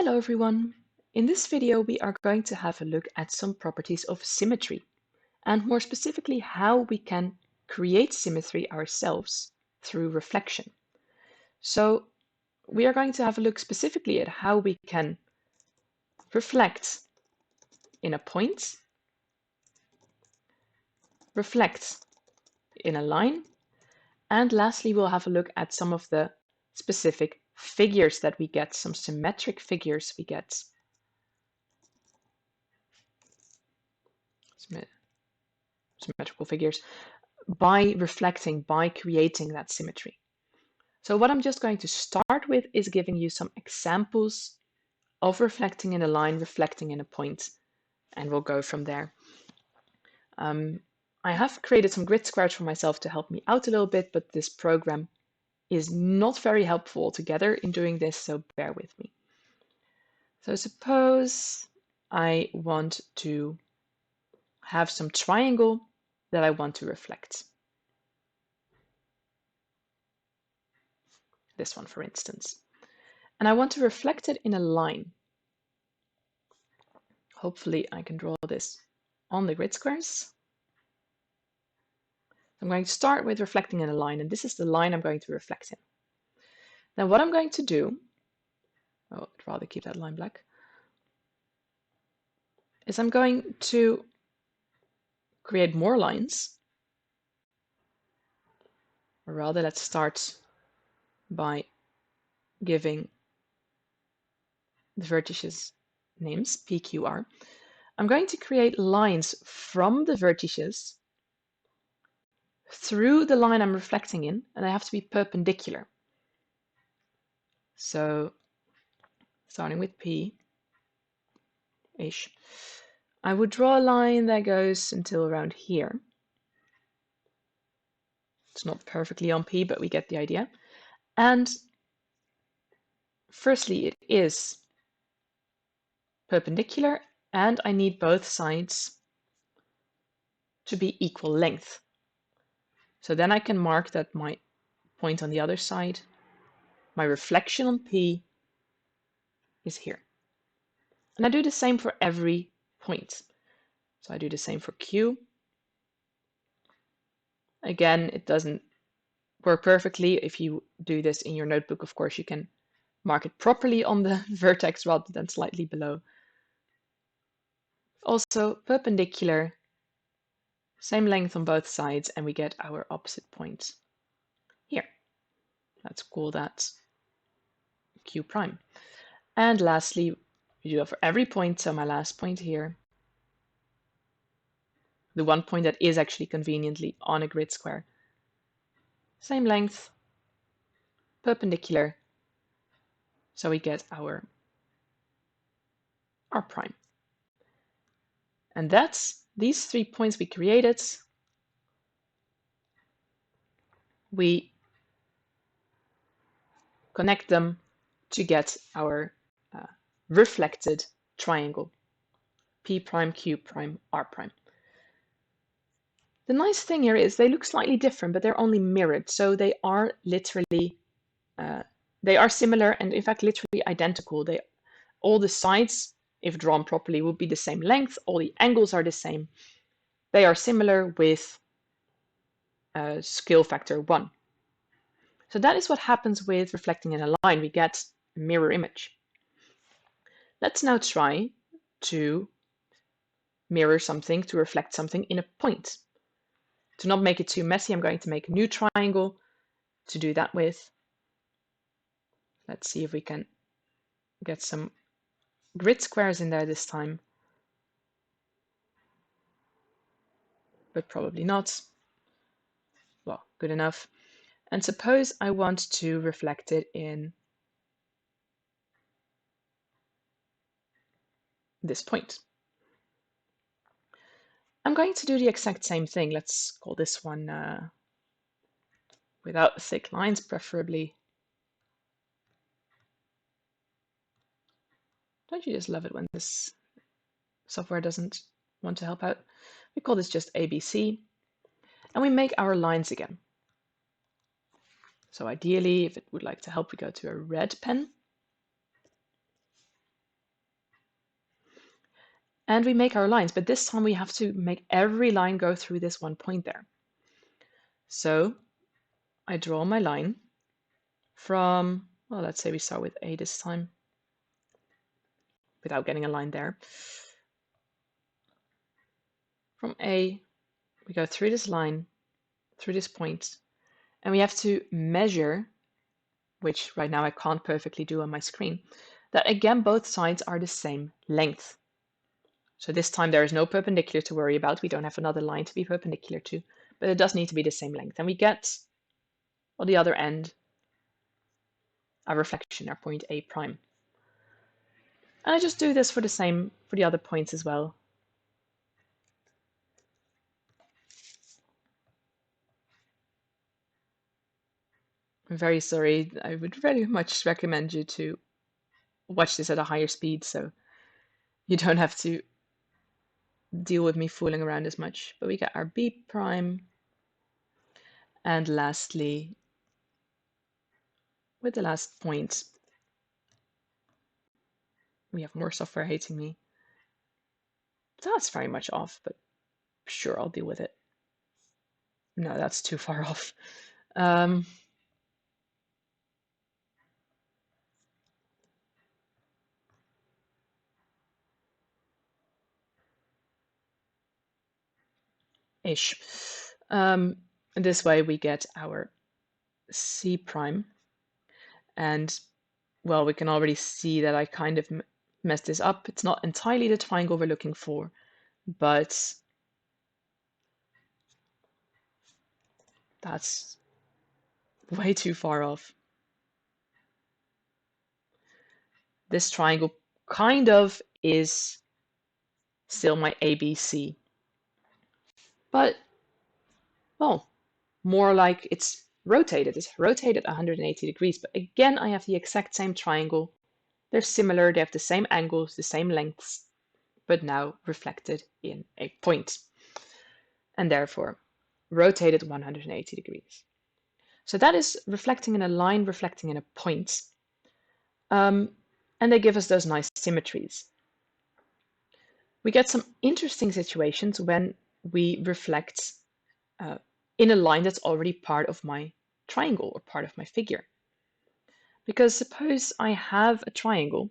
Hello everyone. In this video we are going to have a look at some properties of symmetry, and more specifically how we can create symmetry ourselves through reflection. So we are going to have a look specifically at how we can reflect in a point, reflect in a line, and lastly we'll have a look at some of the specific figures that we get, some symmetric figures we get. Symmetrical figures by reflecting, by creating that symmetry. So what I'm just going to start with is giving you some examples of reflecting in a line, reflecting in a point, and we'll go from there. I have created some grid squares for myself to help me out a little bit, but this program is not very helpful altogether in doing this, so bear with me. So suppose I want to have some triangle that I want to reflect. This one, for instance. And I want to reflect it in a line. Hopefully I can draw this on the grid squares. I'm going to start with reflecting in a line, and this is the line I'm going to reflect in. Then what I'm going to do, I'd rather keep that line black, is I'm going to create more lines. Or rather, let's start by giving the vertices names, P, Q, R. I'm going to create lines from the vertices through the line I'm reflecting in, and they have to be perpendicular. So starting with P-ish, I would draw a line that goes until around here. It's not perfectly on P, but we get the idea. And firstly, it is perpendicular, and I need both sides to be equal length. So then I can mark that my point on the other side, my reflection on P, is here. And I do the same for every point. So I do the same for Q. Again, it doesn't work perfectly. If you do this in your notebook, of course, you can mark it properly on the vertex rather than slightly below. Also perpendicular, same length on both sides, and we get our opposite point here. Let's call that Q prime. And lastly, we do that for every point, so my last point here, the one point that is actually conveniently on a grid square. Same length, perpendicular, so we get our R prime. And that's these 3 points we created. We connect them to get our reflected triangle, P prime, Q prime, R prime. The nice thing here is they look slightly different, but they're only mirrored, so they are literally, they are similar and in fact literally identical. All the sides, if drawn properly, would be the same length. All the angles are the same. They are similar with scale factor 1. So that is what happens with reflecting in a line. We get a mirror image. Let's now try to mirror something, to reflect something in a point. To not make it too messy, I'm going to make a new triangle to do that with. Let's see if we can get some grid squares in there this time. But probably not. Well, good enough. And suppose I want to reflect it in this point. I'm going to do the exact same thing. Let's call this one without thick lines, preferably. Don't you just love it when this software doesn't want to help out? We call this just ABC, and we make our lines again. So ideally, if it would like to help, we go to a red pen. And we make our lines, but this time we have to make every line go through this one point there. So I draw my line from, well, let's say we start with A this time, without getting a line there. From A, we go through this line, through this point, and we have to measure, which right now I can't perfectly do on my screen, that again both sides are the same length. So this time there is no perpendicular to worry about. We don't have another line to be perpendicular to, but it does need to be the same length. And we get, on the other end, our reflection, our point A prime. And I just do this for the same for the other points as well. I'm very sorry. I would very much recommend you to watch this at a higher speed so you don't have to deal with me fooling around as much. But we get our B prime. And lastly, with the last point, we have more software hating me. That's very much off, but sure, I'll deal with it. No, that's too far off. Ish. This way we get our C prime. And, well, we can already see that I kind of messed this up. It's not entirely the triangle we're looking for, but that's way too far off. This triangle kind of is still my ABC. But, well, more like it's rotated. It's rotated 180 degrees. But again, I have the exact same triangle. They're similar. They have the same angles, the same lengths, but now reflected in a point. And therefore, rotated 180 degrees. So that is reflecting in a line, reflecting in a point. And they give us those nice symmetries. We get some interesting situations when we reflect in a line that's already part of my triangle or part of my figure. Because suppose I have a triangle,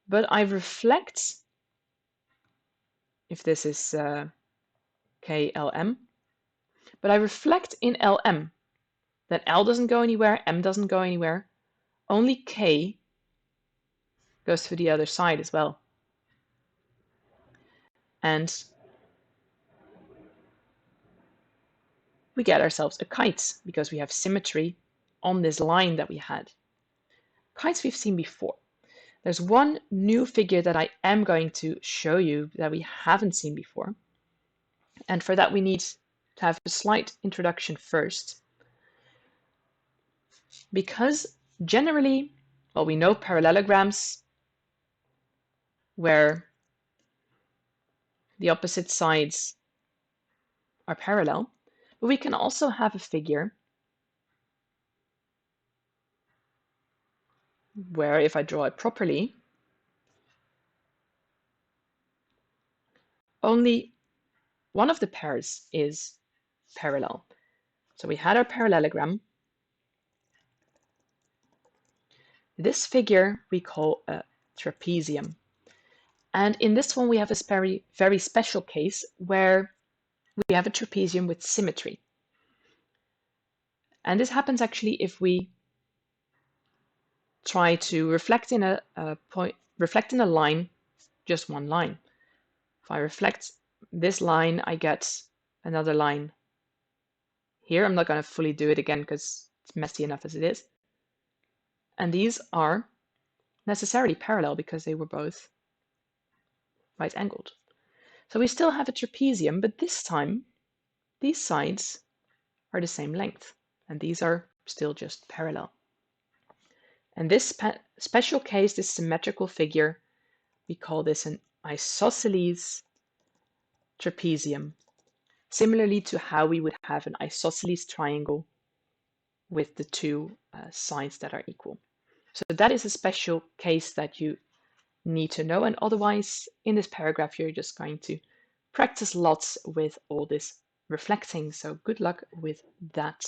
but I reflect, if this is KLM, but I reflect in LM, then L doesn't go anywhere, M doesn't go anywhere, only K goes to the other side as well. And we get ourselves a kite because we have symmetry on this line that we had. Kites we've seen before. There's one new figure that I am going to show you that we haven't seen before. And for that we need to have a slight introduction first. Because generally, well, we know parallelograms where the opposite sides are parallel, but we can also have a figure where if I draw it properly, only one of the pairs is parallel. So we had our parallelogram. This figure we call a trapezium. And in this one we have a very, very special case where we have a trapezium with symmetry. And this happens actually if we try to reflect in a line, just one line. If I reflect this line, I get another line here. I'm not going to fully do it again because it's messy enough as it is. And these are necessarily parallel because they were both right angled. So we still have a trapezium, but this time these sides are the same length and these are still just parallel. And this special case, this symmetrical figure, we call this an isosceles trapezium, similarly to how we would have an isosceles triangle with the two sides that are equal. So that is a special case that you need to know. And otherwise, in this paragraph, you're just going to practice lots with all this reflecting. So good luck with that.